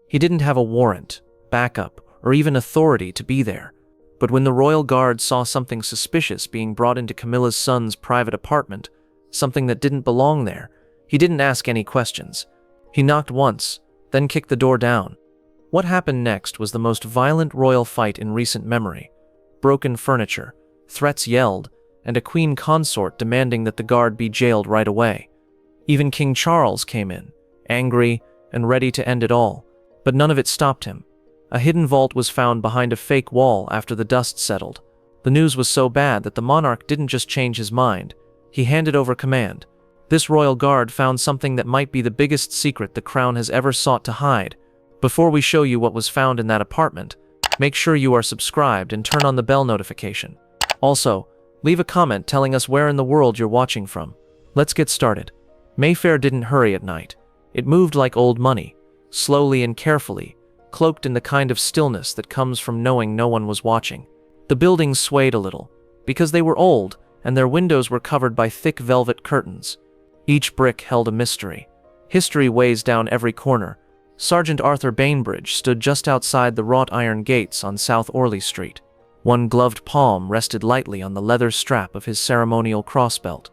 He didn't have a warrant, backup, or even authority to be there. But when the royal guard saw something suspicious being brought into Camilla's son's private apartment, something that didn't belong there, he didn't ask any questions. He knocked once, then kicked the door down. What happened next was the most violent royal fight in recent memory. Broken furniture, threats yelled, and a queen consort demanding that the guard be jailed right away. Even King Charles came in, angry and ready to end it all, but none of it stopped him. A hidden vault was found behind a fake wall after the dust settled. The news was so bad that the monarch didn't just change his mind, he handed over command. This royal guard found something that might be the biggest secret the crown has ever sought to hide. Before we show you what was found in that apartment, make sure you are subscribed and turn on the bell notification. Also, leave a comment telling us where in the world you're watching from. Let's get started. Mayfair didn't hurry at night. It moved like old money, slowly and carefully, cloaked in the kind of stillness that comes from knowing no one was watching. The buildings swayed a little, because they were old, and their windows were covered by thick velvet curtains. Each brick held a mystery. History weighs down every corner. Sergeant Arthur Bainbridge stood just outside the wrought iron gates on South Orley Street. One gloved palm rested lightly on the leather strap of his ceremonial crossbelt.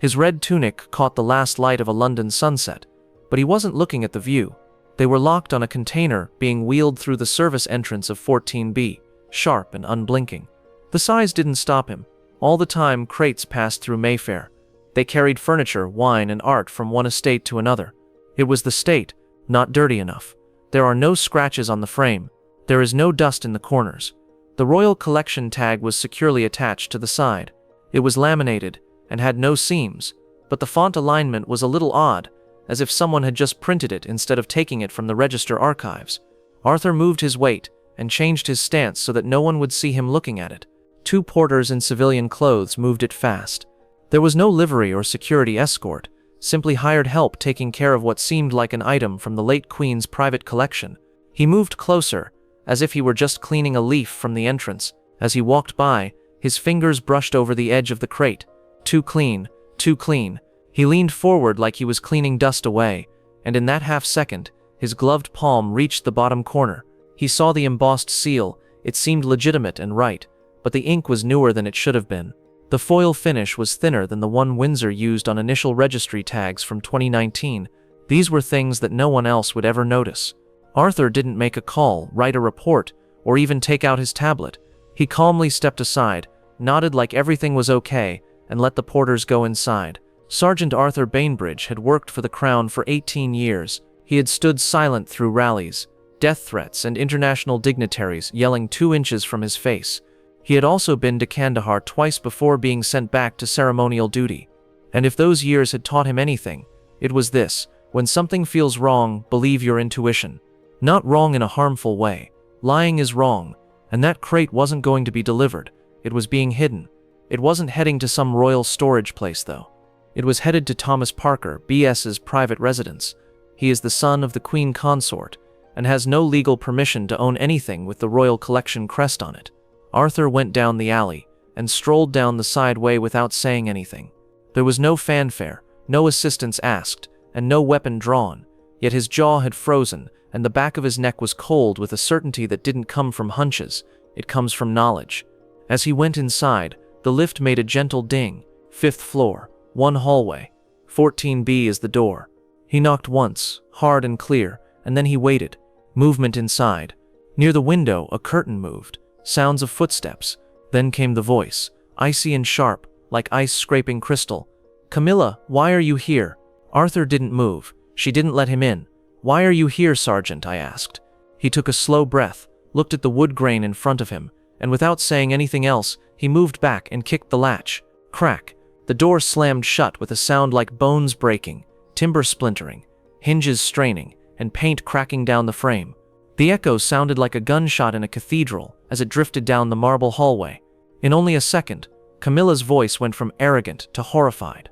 His red tunic caught the last light of a London sunset, but he wasn't looking at the view. They were locked on a container being wheeled through the service entrance of 14B, sharp and unblinking. The size didn't stop him. All the time, crates passed through Mayfair. They carried furniture, wine, and art from one estate to another. It was the state, not dirty enough. There are no scratches on the frame. There is no dust in the corners. The Royal Collection tag was securely attached to the side. It was laminated and had no seams, but the font alignment was a little odd, as if someone had just printed it instead of taking it from the register archives. Arthur moved his weight and changed his stance so that no one would see him looking at it. Two porters in civilian clothes moved it fast. There was no livery or security escort, simply hired help taking care of what seemed like an item from the late Queen's private collection. He moved closer, as if he were just cleaning a leaf from the entrance. As he walked by, his fingers brushed over the edge of the crate. Too clean, too clean. He leaned forward like he was cleaning dust away, and in that half-second, his gloved palm reached the bottom corner. He saw the embossed seal. It seemed legitimate and right, but the ink was newer than it should have been. The foil finish was thinner than the one Windsor used on initial registry tags from 2019. These were things that no one else would ever notice. Arthur didn't make a call, write a report, or even take out his tablet. He calmly stepped aside, nodded like everything was okay, and let the porters go inside. Sergeant Arthur Bainbridge had worked for the Crown for 18 years. He had stood silent through rallies, death threats, and international dignitaries yelling 2 inches from his face. He had also been to Kandahar twice before being sent back to ceremonial duty. And if those years had taught him anything, it was this: when something feels wrong, believe your intuition. Not wrong in a harmful way. Lying is wrong, and that crate wasn't going to be delivered. It was being hidden. It wasn't heading to some royal storage place, though. It was headed to Thomas Parker, B.S.'s private residence. He is the son of the Queen Consort, and has no legal permission to own anything with the Royal Collection crest on it. Arthur went down the alley, and strolled down the side way without saying anything. There was no fanfare, no assistance asked, and no weapon drawn, yet his jaw had frozen, and the back of his neck was cold with a certainty that didn't come from hunches, it comes from knowledge. As he went inside, the lift made a gentle ding. 5th floor, 1 hallway. 14B is the door. He knocked once, hard and clear, and then he waited. Movement inside. Near the window, a curtain moved. Sounds of footsteps. Then came the voice, icy and sharp, like ice scraping crystal. "Camilla, why are you here?" Arthur didn't move. She didn't let him in. "Why are you here, Sergeant?" I asked. He took a slow breath, looked at the wood grain in front of him, and without saying anything else, he moved back and kicked the latch. Crack. The door slammed shut with a sound like bones breaking, timber splintering, hinges straining, and paint cracking down the frame. The echo sounded like a gunshot in a cathedral as it drifted down the marble hallway. In only a second, Camilla's voice went from arrogant to horrified.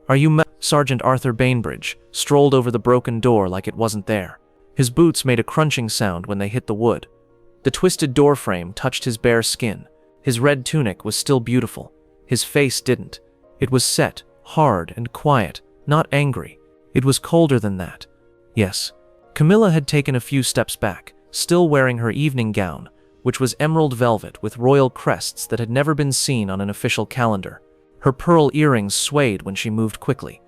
"Are you Sergeant Arthur Bainbridge strolled over the broken door like it wasn't there. His boots made a crunching sound when they hit the wood. The twisted door frame touched his bare skin. His red tunic was still beautiful. His face didn't. It was set, hard and quiet, not angry. It was colder than that. Yes. Camilla had taken a few steps back, still wearing her evening gown, which was emerald velvet with royal crests that had never been seen on an official calendar. Her pearl earrings swayed when she moved quickly.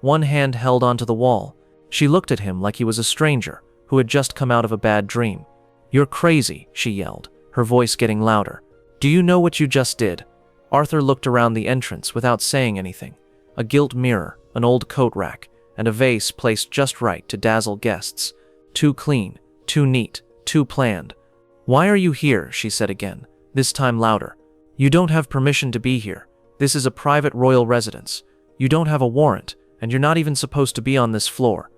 One hand held onto the wall. She looked at him like he was a stranger who had just come out of a bad dream. "You're crazy," she yelled, her voice getting louder. "Do you know what you just did?" Arthur looked around the entrance without saying anything. A gilt mirror, an old coat rack, and a vase placed just right to dazzle guests. Too clean, too neat, too planned. "Why are you here?" she said again, this time louder. "You don't have permission to be here. This is a private royal residence. You don't have a warrant, and you're not even supposed to be on this floor."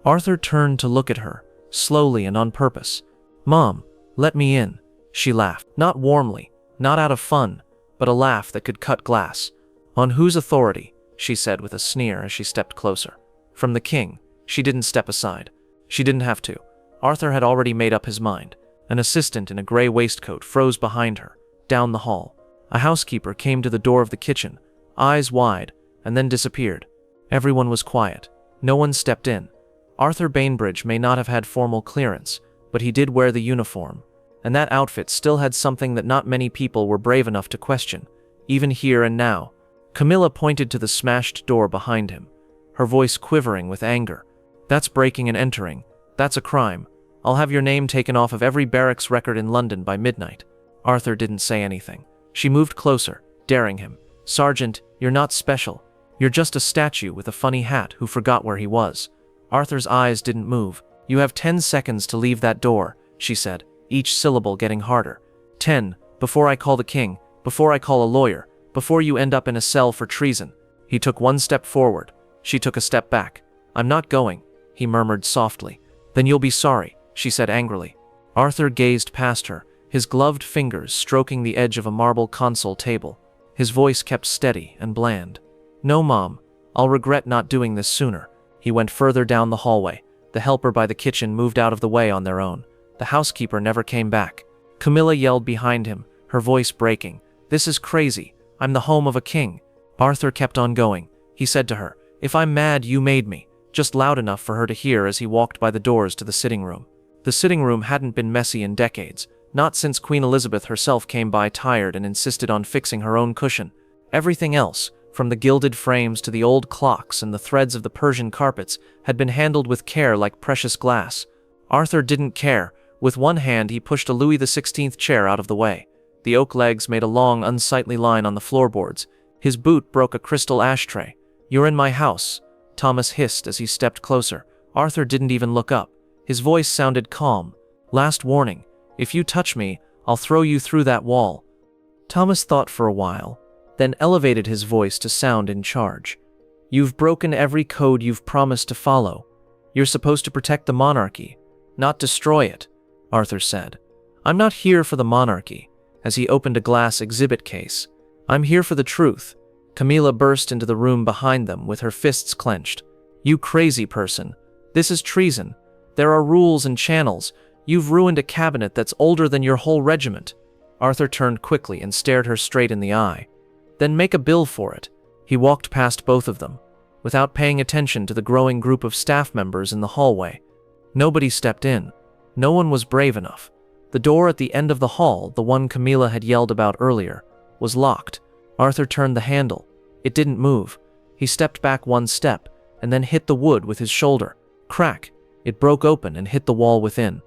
Arthur turned to look at her, slowly and on purpose. "Mom, let me in," she laughed. Not warmly, not out of fun, but a laugh that could cut glass. "On whose authority?" she said with a sneer as she stepped closer. "From the king." She didn't step aside. She didn't have to. Arthur had already made up his mind. An assistant in a gray waistcoat froze behind her, down the hall. A housekeeper came to the door of the kitchen, eyes wide, and then disappeared. Everyone was quiet. No one stepped in. Arthur Bainbridge may not have had formal clearance, but he did wear the uniform, and that outfit still had something that not many people were brave enough to question, even here and now. Camilla pointed to the smashed door behind him, her voice quivering with anger. "That's breaking and entering. That's a crime. I'll have your name taken off of every barracks record in London by midnight." Arthur didn't say anything. She moved closer, daring him. "Sergeant, you're not special. You're just a statue with a funny hat who forgot where he was." Arthur's eyes didn't move. "You have 10 seconds to leave that door," she said, each syllable getting harder. 10, before I call the king, before I call a lawyer, before you end up in a cell for treason." He took one step forward. She took a step back. "I'm not going," he murmured softly. "Then you'll be sorry," she said angrily. Arthur gazed past her, his gloved fingers stroking the edge of a marble console table. His voice kept steady and bland. "No, Mom. I'll regret not doing this sooner." He went further down the hallway. The helper by the kitchen moved out of the way on their own. The housekeeper never came back. Camilla yelled behind him, her voice breaking. "This is crazy. I'm the home of a king." Arthur kept on going. He said to her, "If I'm mad, you made me," just loud enough for her to hear as he walked by the doors to the sitting room. The sitting room hadn't been messy in decades, not since Queen Elizabeth herself came by tired and insisted on fixing her own cushion. Everything else, from the gilded frames to the old clocks and the threads of the Persian carpets, had been handled with care like precious glass. Arthur didn't care. With one hand he pushed a Louis XVI chair out of the way. The oak legs made a long, unsightly line on the floorboards. His boot broke a crystal ashtray. "You're in my house," Thomas hissed as he stepped closer. Arthur didn't even look up. His voice sounded calm. "Last warning. If you touch me, I'll throw you through that wall." Thomas thought for a while, then elevated his voice to sound in charge. "You've broken every code you've promised to follow. You're supposed to protect the monarchy, not destroy it," Arthur said. "I'm not here for the monarchy," as he opened a glass exhibit case. "I'm here for the truth." Camilla burst into the room behind them with her fists clenched. "You crazy person. This is treason. There are rules and channels. You've ruined a cabinet that's older than your whole regiment." Arthur turned quickly and stared her straight in the eye. "Then make a bill for it." He walked past both of them, without paying attention to the growing group of staff members in the hallway. Nobody stepped in. No one was brave enough. The door at the end of the hall, the one Camilla had yelled about earlier, was locked. Arthur turned the handle. It didn't move. He stepped back one step, and then hit the wood with his shoulder. Crack! It broke open and hit the wall within.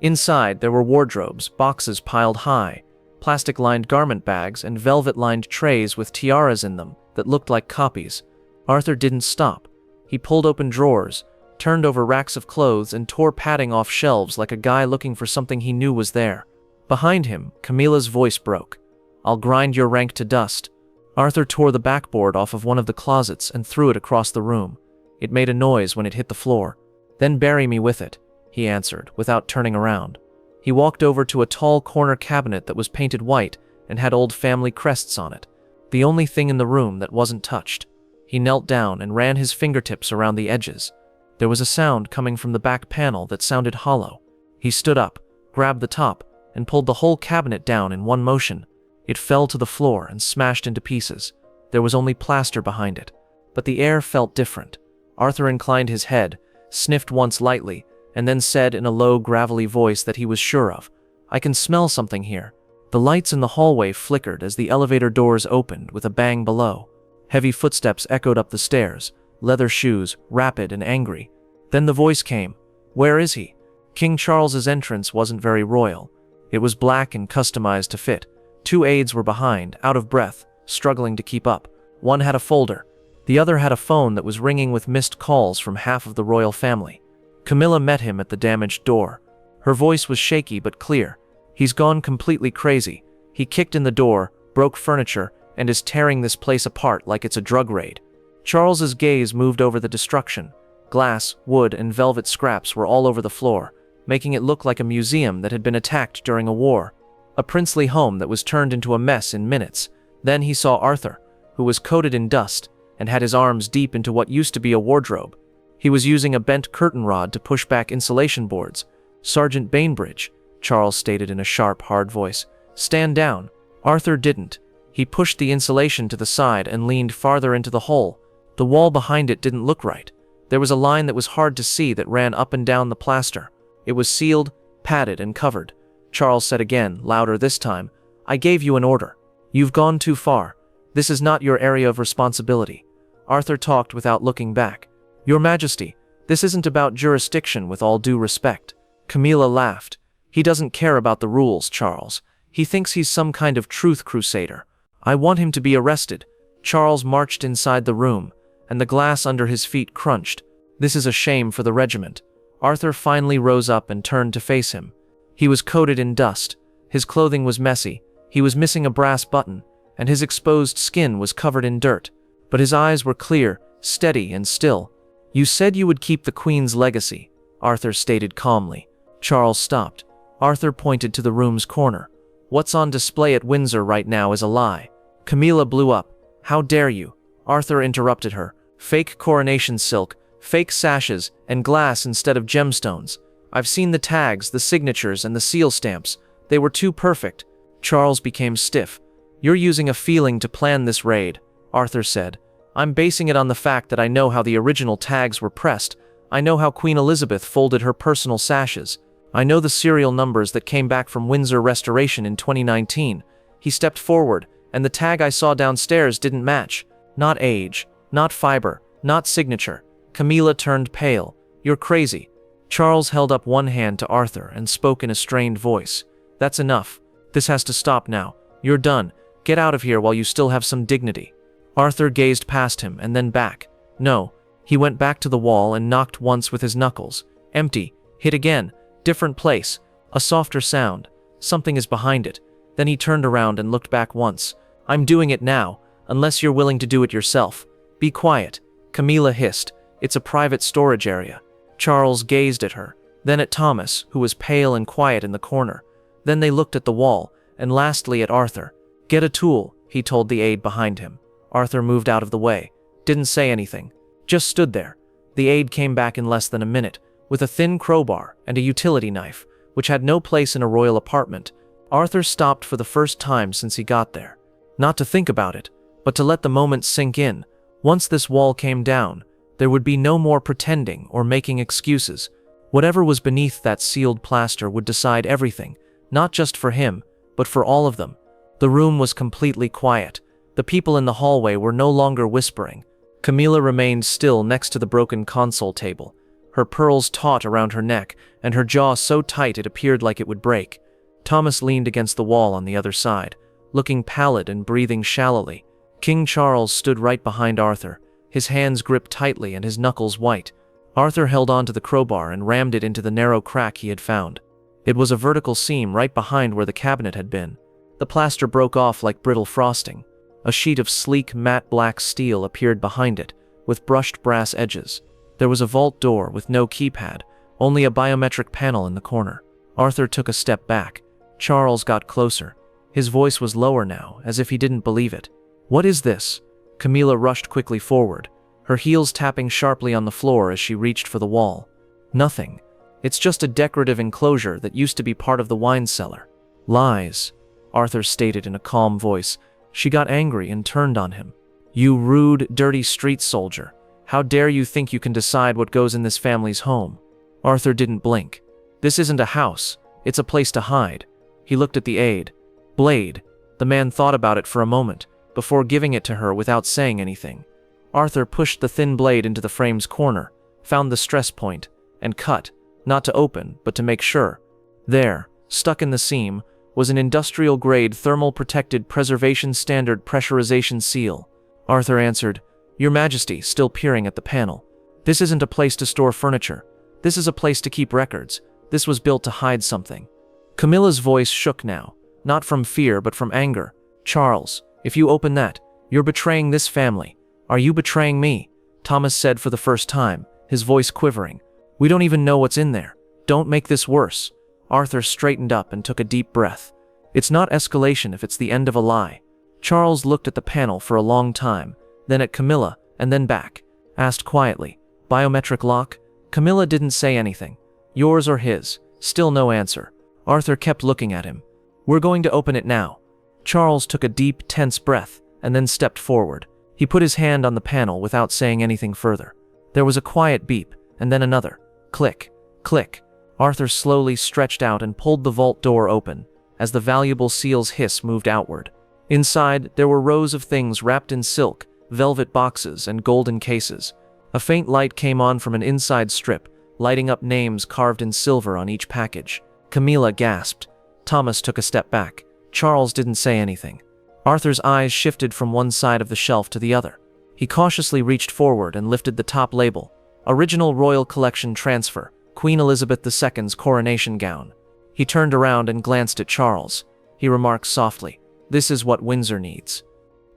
Inside, there were wardrobes, boxes piled high, plastic-lined garment bags, and velvet-lined trays with tiaras in them that looked like copies. Arthur didn't stop. He pulled open drawers, turned over racks of clothes, and tore padding off shelves like a guy looking for something he knew was there. Behind him, Camilla's voice broke. "I'll grind your rank to dust." Arthur tore the backboard off of one of the closets and threw it across the room. It made a noise when it hit the floor. "Then bury me with it," he answered, without turning around. He walked over to a tall corner cabinet that was painted white and had old family crests on it, the only thing in the room that wasn't touched. He knelt down and ran his fingertips around the edges. There was a sound coming from the back panel that sounded hollow. He stood up, grabbed the top, and pulled the whole cabinet down in one motion. It fell to the floor and smashed into pieces. There was only plaster behind it, but the air felt different. Arthur inclined his head, sniffed once lightly, and then said in a low, gravelly voice that he was sure of, "I can smell something here." The lights in the hallway flickered as the elevator doors opened with a bang below. Heavy footsteps echoed up the stairs, leather shoes, rapid and angry. Then the voice came. "Where is he?" King Charles's entrance wasn't very royal. It was black and customized to fit. 2 aides were behind, out of breath, struggling to keep up. One had a folder. The other had a phone that was ringing with missed calls from half of the royal family. Camilla met him at the damaged door. Her voice was shaky but clear. "He's gone completely crazy. He kicked in the door, broke furniture, and is tearing this place apart like it's a drug raid." Charles's gaze moved over the destruction. Glass, wood, and velvet scraps were all over the floor, making it look like a museum that had been attacked during a war. A princely home that was turned into a mess in minutes. Then he saw Arthur, who was coated in dust and had his arms deep into what used to be a wardrobe. He was using a bent curtain rod to push back insulation boards. "Sergeant Bainbridge," Charles stated in a sharp, hard voice. "Stand down." Arthur didn't. He pushed the insulation to the side and leaned farther into the hole. The wall behind it didn't look right. There was a line that was hard to see that ran up and down the plaster. It was sealed, padded, and covered. Charles said again, louder this time, "I gave you an order. You've gone too far. This is not your area of responsibility." Arthur talked without looking back. "Your Majesty, this isn't about jurisdiction, with all due respect." Camilla laughed. "He doesn't care about the rules, Charles. He thinks he's some kind of truth crusader. I want him to be arrested." Charles marched inside the room, and the glass under his feet crunched. "This is a shame for the regiment." Arthur finally rose up and turned to face him. He was coated in dust. His clothing was messy. He was missing a brass button, and his exposed skin was covered in dirt. But his eyes were clear, steady, and still. "You said you would keep the Queen's legacy," Arthur stated calmly. Charles stopped. Arthur pointed to the room's corner. "What's on display at Windsor right now is a lie." Camilla blew up. "How dare you?" Arthur interrupted her. "Fake coronation silk, fake sashes, and glass instead of gemstones. I've seen the tags, the signatures, and the seal stamps. They were too perfect." Charles became stiff. "You're using a feeling to plan this raid," Arthur said. "I'm basing it on the fact that I know how the original tags were pressed. I know how Queen Elizabeth folded her personal sashes. I know the serial numbers that came back from Windsor Restoration in 2019. He stepped forward, and the tag I saw downstairs didn't match. Not age, not fiber, not signature." Camilla turned pale. "You're crazy." Charles held up one hand to Arthur and spoke in a strained voice. "That's enough. This has to stop now. You're done. Get out of here while you still have some dignity." Arthur gazed past him and then back. "No." He went back to the wall and knocked once with his knuckles. Empty. Hit again. Different place. A softer sound. Something is behind it. Then he turned around and looked back once. "I'm doing it now, unless you're willing to do it yourself." "Be quiet," Camilla hissed. "It's a private storage area." Charles gazed at her, then at Thomas, who was pale and quiet in the corner. Then they looked at the wall, and lastly at Arthur. "Get a tool," he told the aide behind him. Arthur moved out of the way. Didn't say anything. Just stood there. The aide came back in less than a minute, with a thin crowbar and a utility knife, which had no place in a royal apartment. Arthur stopped for the first time since he got there. Not to think about it, but to let the moment sink in. Once this wall came down, there would be no more pretending or making excuses. Whatever was beneath that sealed plaster would decide everything, not just for him, but for all of them. The room was completely quiet. The people in the hallway were no longer whispering. Camilla remained still next to the broken console table, her pearls taut around her neck and her jaw so tight it appeared like it would break. Thomas leaned against the wall on the other side, looking pallid and breathing shallowly. King Charles stood right behind Arthur, his hands gripped tightly and his knuckles white. Arthur held onto the crowbar and rammed it into the narrow crack he had found. It was a vertical seam right behind where the cabinet had been. The plaster broke off like brittle frosting. A sheet of sleek, matte black steel appeared behind it, with brushed brass edges. There was a vault door with no keypad, only a biometric panel in the corner. Arthur took a step back. Charles got closer. His voice was lower now, as if he didn't believe it. "What is this?" Camilla rushed quickly forward, her heels tapping sharply on the floor as she reached for the wall. "Nothing. It's just a decorative enclosure that used to be part of the wine cellar." "Lies," Arthur stated in a calm voice. She got angry and turned on him. "You rude, dirty street soldier. How dare you think you can decide what goes in this family's home?" Arthur didn't blink. This isn't a house, it's a place to hide. He looked at the aid. Blade. The man thought about it for a moment, before giving it to her without saying anything. Arthur pushed the thin blade into the frame's corner, found the stress point, and cut, not to open, but to make sure. There, stuck in the seam, was an industrial-grade thermal-protected preservation standard pressurization seal. Arthur answered, "Your Majesty," still peering at the panel. "This isn't a place to store furniture. This is a place to keep records. This was built to hide something." Camilla's voice shook now, not from fear but from anger. "Charles, if you open that, you're betraying this family. Are you betraying me?" Thomas said for the first time, his voice quivering. "We don't even know what's in there. Don't make this worse." Arthur straightened up and took a deep breath. "It's not escalation if it's the end of a lie." Charles looked at the panel for a long time, then at Camilla, and then back. Asked quietly, "Biometric lock?" Camilla didn't say anything. "Yours or his?" Still no answer. Arthur kept looking at him. "We're going to open it now." Charles took a deep, tense breath, and then stepped forward. He put his hand on the panel without saying anything further. There was a quiet beep, and then another. Click, click. Arthur slowly stretched out and pulled the vault door open, as the valuable seal's hiss moved outward. Inside, there were rows of things wrapped in silk, velvet boxes, and golden cases. A faint light came on from an inside strip, lighting up names carved in silver on each package. Camilla gasped. Thomas took a step back. Charles didn't say anything. Arthur's eyes shifted from one side of the shelf to the other. He cautiously reached forward and lifted the top label. Original Royal Collection Transfer, Queen Elizabeth II's coronation gown. He turned around and glanced at Charles. He remarked softly, "This is what Windsor needs."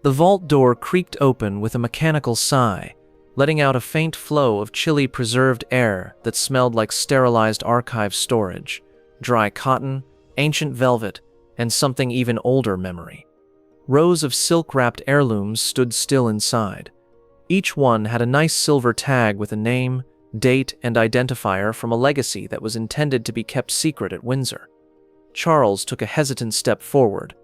The vault door creaked open with a mechanical sigh, letting out a faint flow of chilly preserved air that smelled like sterilized archive storage, dry cotton, ancient velvet, and something even older memory. Rows of silk-wrapped heirlooms stood still inside. Each one had a nice silver tag with a name, date, and identifier from a legacy that was intended to be kept secret at Windsor. Charles took a hesitant step forward.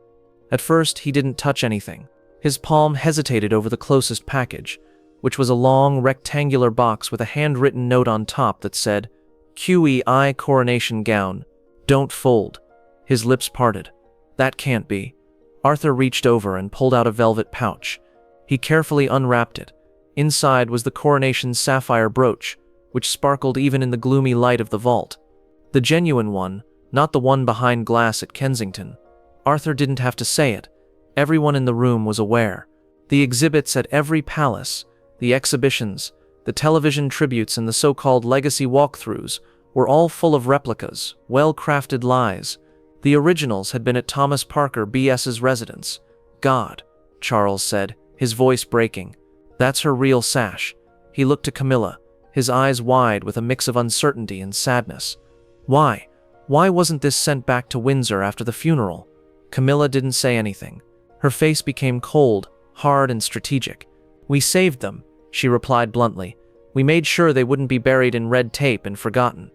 At first, he didn't touch anything. His palm hesitated over the closest package, which was a long, rectangular box with a handwritten note on top that said, "QEI coronation gown. Don't fold." His lips parted. That can't be. Arthur reached over and pulled out a velvet pouch. He carefully unwrapped it. Inside was the coronation sapphire brooch, which sparkled even in the gloomy light of the vault. The genuine one, not the one behind glass at Kensington. Arthur didn't have to say it. Everyone in the room was aware. The exhibits at every palace, the exhibitions, the television tributes, and the so-called legacy walkthroughs were all full of replicas, well-crafted lies. The originals had been at Thomas Parker B.S.'s residence. "God," Charles said, his voice breaking. "That's her real sash." He looked to Camilla, his eyes wide with a mix of uncertainty and sadness. Why? Why wasn't this sent back to Windsor after the funeral? Camilla didn't say anything. Her face became cold, hard, and strategic. "We saved them," she replied bluntly. "We made sure they wouldn't be buried in red tape and forgotten."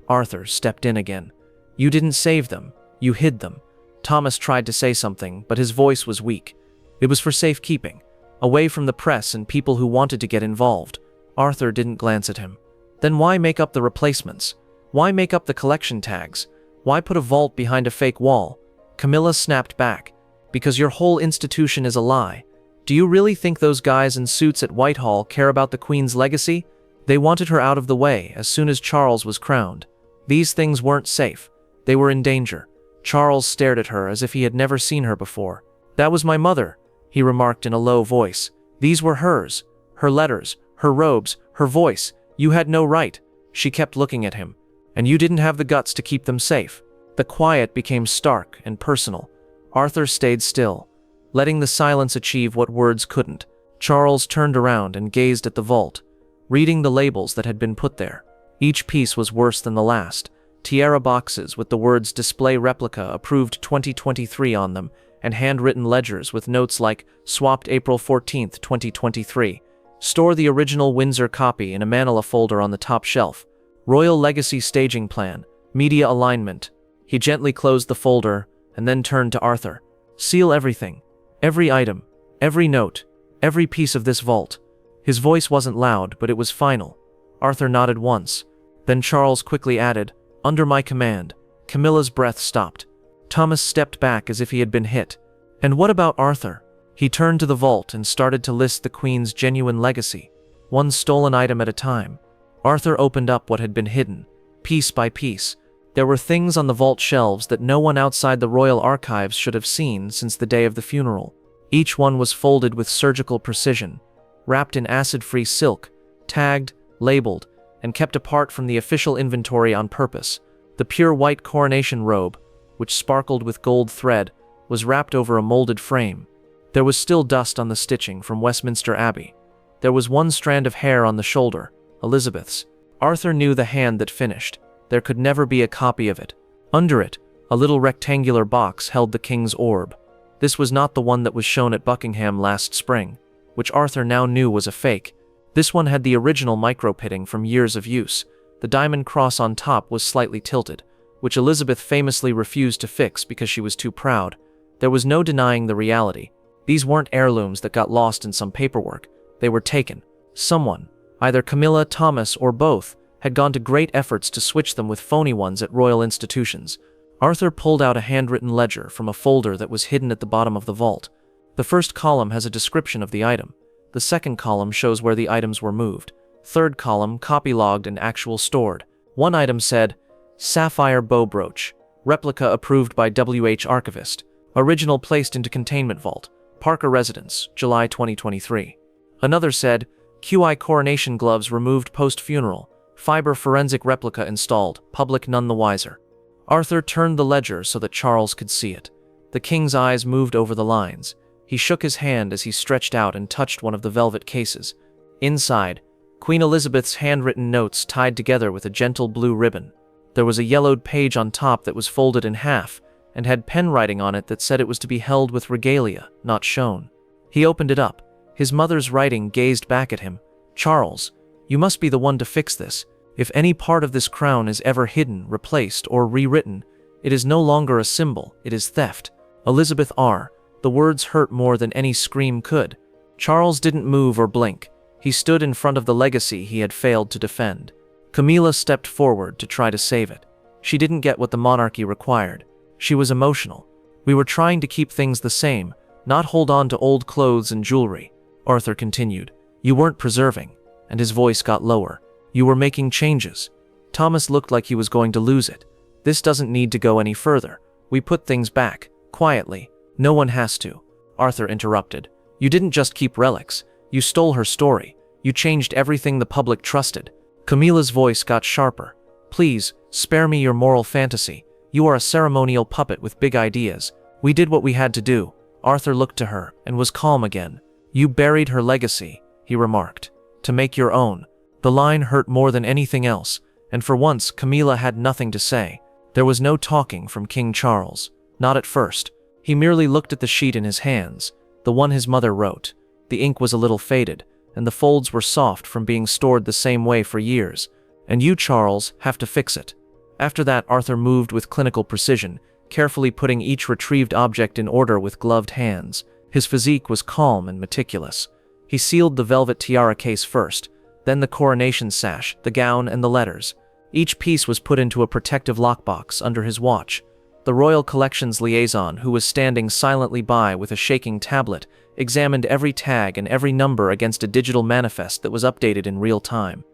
Arthur stepped in again. "You didn't save them. You hid them." Thomas tried to say something, but his voice was weak. "It was for safekeeping, away from the press and people who wanted to get involved." Arthur didn't glance at him. "Then why make up the replacements? Why make up the collection tags? Why put a vault behind a fake wall?" Camilla snapped back. "Because your whole institution is a lie. Do you really think those guys in suits at Whitehall care about the Queen's legacy? They wanted her out of the way as soon as Charles was crowned. These things weren't safe. They were in danger." Charles stared at her as if he had never seen her before. "That was my mother," he remarked in a low voice. "These were hers. Her letters, her robes, her voice. You had no right." She kept looking at him. "And you didn't have the guts to keep them safe." The quiet became stark and personal. Arthur stayed still, letting the silence achieve what words couldn't. Charles turned around and gazed at the vault, reading the labels that had been put there. Each piece was worse than the last. Tiara boxes with the words "Display Replica Approved 2023" on them, and handwritten ledgers with notes like "Swapped April 14th, 2023. Store the original Windsor copy in a manila folder on the top shelf. Royal Legacy Staging Plan. Media Alignment." He gently closed the folder and then turned to Arthur. "Seal everything. Every item. Every note. Every piece of this vault." His voice wasn't loud, but it was final. Arthur nodded once. Then Charles quickly added, "Under my command." Camilla's breath stopped. Thomas stepped back as if he had been hit. "And what about Arthur?" He turned to the vault and started to list the Queen's genuine legacy, one stolen item at a time. Arthur opened up what had been hidden, piece by piece. There were things on the vault shelves that no one outside the royal archives should have seen since the day of the funeral. Each one was folded with surgical precision, wrapped in acid-free silk, tagged, labeled, and kept apart from the official inventory on purpose. The pure white coronation robe, which sparkled with gold thread, was wrapped over a molded frame. There was still dust on the stitching from Westminster Abbey. There was one strand of hair on the shoulder, Elizabeth's. Arthur knew the hand that finished. There could never be a copy of it. Under it, a little rectangular box held the king's orb. This was not the one that was shown at Buckingham last spring, which Arthur now knew was a fake. This one had the original micro-pitting from years of use. The diamond cross on top was slightly tilted, which Elizabeth famously refused to fix because she was too proud. There was no denying the reality. These weren't heirlooms that got lost in some paperwork. They were taken. Someone, either Camilla, Thomas, or both, had gone to great efforts to switch them with phony ones at royal institutions. Arthur pulled out a handwritten ledger from a folder that was hidden at the bottom of the vault. The first column has a description of the item. The second column shows where the items were moved. Third column, copy-logged and actual stored. One item said, "Sapphire bow brooch. Replica approved by WH Archivist. Original placed into containment vault. Parker Residence, July 2023. Another said, "QI coronation gloves removed post-funeral. Fiber forensic replica installed. Public none the wiser." Arthur turned the ledger so that Charles could see it. The king's eyes moved over the lines. He shook his hand as he stretched out and touched one of the velvet cases. Inside, Queen Elizabeth's handwritten notes tied together with a gentle blue ribbon. There was a yellowed page on top that was folded in half and had pen writing on it that said it was to be held with regalia, not shown. He opened it up. His mother's writing gazed back at him. "Charles, you must be the one to fix this. If any part of this crown is ever hidden, replaced, or rewritten, it is no longer a symbol, it is theft. Elizabeth R." The words hurt more than any scream could. Charles didn't move or blink. He stood in front of the legacy he had failed to defend. Camilla stepped forward to try to save it. She didn't get what the monarchy required. She was emotional. "We were trying to keep things the same, not hold on to old clothes and jewelry," Arthur continued. "You weren't preserving," and his voice got lower. "You were making changes." Thomas looked like he was going to lose it. "This doesn't need to go any further. We put things back, quietly. No one has to," Arthur interrupted. "You didn't just keep relics. You stole her story. You changed everything the public trusted." Camilla's voice got sharper. "Please, spare me your moral fantasy. You are a ceremonial puppet with big ideas. We did what we had to do." Arthur looked to her and was calm again. "You buried her legacy," he remarked, "to make your own." The line hurt more than anything else, and for once Camilla had nothing to say. There was no talking from King Charles. Not at first. He merely looked at the sheet in his hands, the one his mother wrote. The ink was a little faded, and the folds were soft from being stored the same way for years. "And you, Charles, have to fix it." After that, Arthur moved with clinical precision, carefully putting each retrieved object in order with gloved hands. His physique was calm and meticulous. He sealed the velvet tiara case first, then the coronation sash, the gown, and the letters. Each piece was put into a protective lockbox under his watch. The Royal Collections liaison, who was standing silently by with a shaking tablet, examined every tag and every number against a digital manifest that was updated in real time.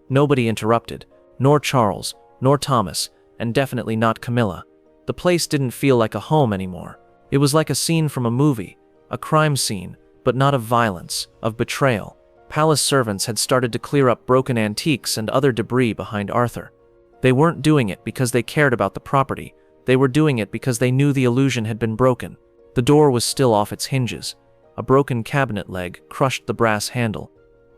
Nobody interrupted, nor Charles, nor Thomas, and definitely not Camilla. The place didn't feel like a home anymore. It was like a scene from a movie, a crime scene, but not of violence, of betrayal. Palace servants had started to clear up broken antiques and other debris behind Arthur. They weren't doing it because they cared about the property. They were doing it because they knew the illusion had been broken. The door was still off its hinges. A broken cabinet leg crushed the brass handle.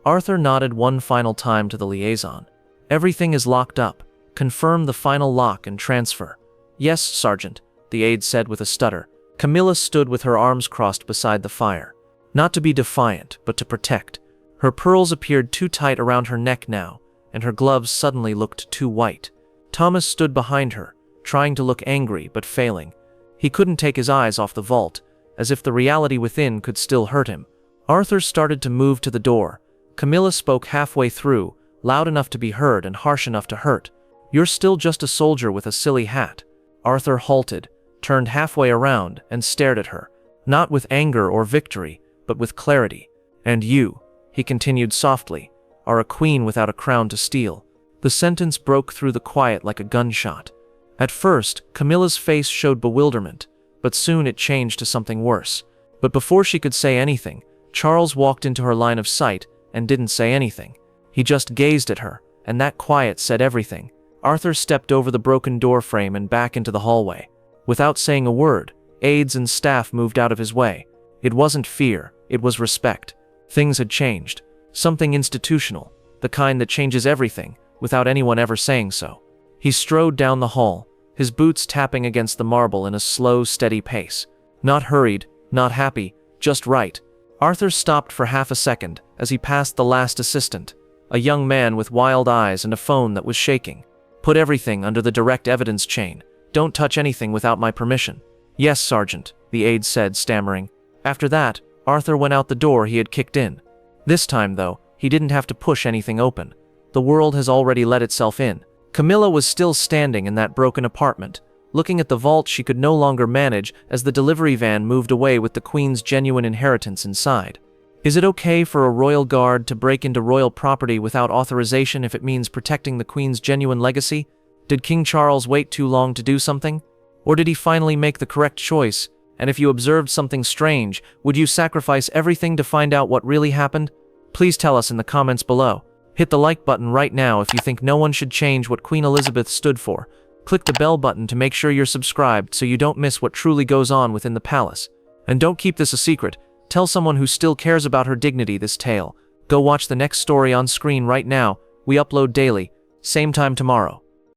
Arthur nodded one final time to the liaison. "Everything is locked up. Confirm the final lock and transfer." "Yes, Sergeant," the aide said with a stutter. Camilla stood with her arms crossed beside the fire. Not to be defiant, but to protect. Her pearls appeared too tight around her neck now, and her gloves suddenly looked too white. Thomas stood behind her, trying to look angry but failing. He couldn't take his eyes off the vault, as if the reality within could still hurt him. Arthur started to move to the door. Camilla spoke halfway through, loud enough to be heard and harsh enough to hurt. "You're still just a soldier with a silly hat." Arthur halted, turned halfway around, and stared at her, not with anger or victory, but with clarity. "And you," he continued softly, "are a queen without a crown to steal." The sentence broke through the quiet like a gunshot. At first, Camilla's face showed bewilderment, but soon it changed to something worse. But before she could say anything, Charles walked into her line of sight and didn't say anything. He just gazed at her, and that quiet said everything. Arthur stepped over the broken door frame and back into the hallway. Without saying a word, aides and staff moved out of his way. It wasn't fear, it was respect. Things had changed. Something institutional, the kind that changes everything, without anyone ever saying so. He strode down the hall, his boots tapping against the marble in a slow, steady pace. Not hurried, not happy, just right. Arthur stopped for half a second as he passed the last assistant, a young man with wild eyes and a phone that was shaking. "Put everything under the direct evidence chain. Don't touch anything without my permission." "Yes, Sergeant," the aide said, stammering. After that, Arthur went out the door he had kicked in. This time, though, he didn't have to push anything open. The world has already let itself in. Camilla was still standing in that broken apartment, looking at the vault she could no longer manage as the delivery van moved away with the Queen's genuine inheritance inside. Is it okay for a royal guard to break into royal property without authorization if it means protecting the Queen's genuine legacy? Did King Charles wait too long to do something? Or did he finally make the correct choice? And if you observed something strange, would you sacrifice everything to find out what really happened? Please tell us in the comments below. Hit the like button right now if you think no one should change what Queen Elizabeth stood for. Click the bell button to make sure you're subscribed so you don't miss what truly goes on within the palace. And don't keep this a secret. Tell someone who still cares about her dignity this tale. Go watch the next story on screen right now. We upload daily, same time tomorrow.